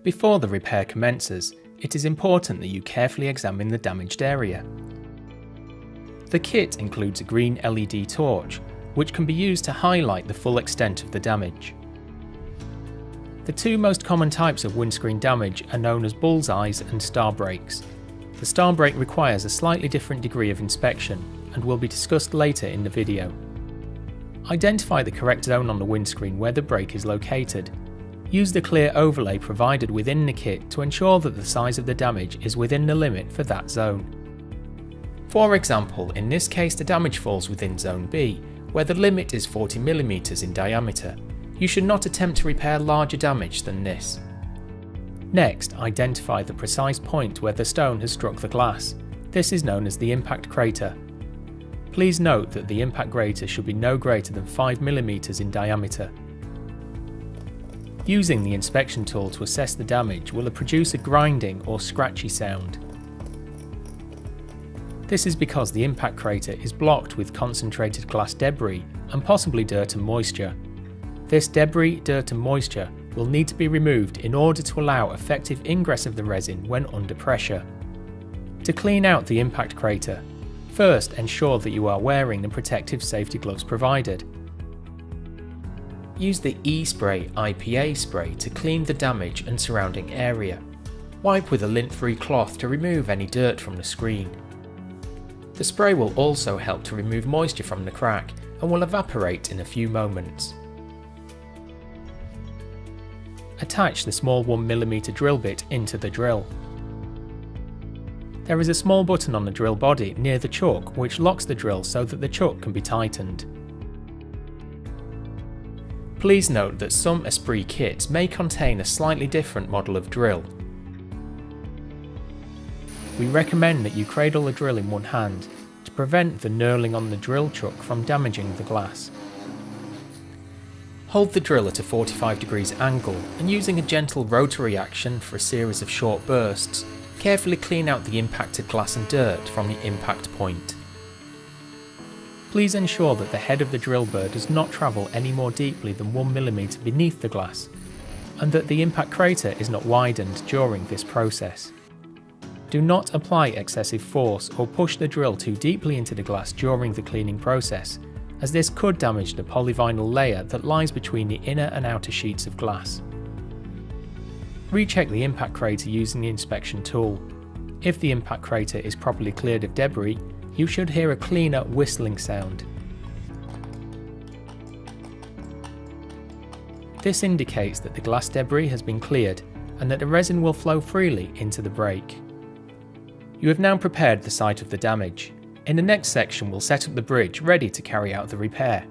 Before the repair commences, it is important that you carefully examine the damaged area. The kit includes a green LED torch, which can be used to highlight the full extent of the damage. The two most common types of windscreen damage are known as bullseyes and star breaks. The star break requires a slightly different degree of inspection and will be discussed later in the video. Identify the correct zone on the windscreen where the break is located. Use the clear overlay provided within the kit to ensure that the size of the damage is within the limit for that zone. For example, in this case the damage falls within Zone B, where the limit is 40mm in diameter. You should not attempt to repair larger damage than this. Next, identify the precise point where the stone has struck the glass. This is known as the impact crater. Please note that the impact crater should be no greater than 5mm in diameter. Using the inspection tool to assess the damage will produce a grinding or scratchy sound. This is because the impact crater is blocked with concentrated glass debris and possibly dirt and moisture. This debris, dirt and moisture will need to be removed in order to allow effective ingress of the resin when under pressure. To clean out the impact crater, first ensure that you are wearing the protective safety gloves provided. Use the E-Spray IPA spray to clean the damage and surrounding area. Wipe with a lint-free cloth to remove any dirt from the screen. The spray will also help to remove moisture from the crack and will evaporate in a few moments. Attach the small 1mm drill bit into the drill. There is a small button on the drill body near the chuck which locks the drill so that the chuck can be tightened. Please note that some Esprit kits may contain a slightly different model of drill. We recommend that you cradle the drill in one hand to prevent the knurling on the drill chuck from damaging the glass. Hold the drill at a 45 degrees angle and using a gentle rotary action for a series of short bursts, carefully clean out the impacted glass and dirt from the impact point. Please ensure that the head of the drill burr does not travel any more deeply than 1mm beneath the glass, and that the impact crater is not widened during this process. Do not apply excessive force or push the drill too deeply into the glass during the cleaning process, as this could damage the polyvinyl layer that lies between the inner and outer sheets of glass. Recheck the impact crater using the inspection tool. If the impact crater is properly cleared of debris, you should hear a cleaner whistling sound. This indicates that the glass debris has been cleared and that the resin will flow freely into the break. You have now prepared the site of the damage. In the next section we'll set up the bridge ready to carry out the repair.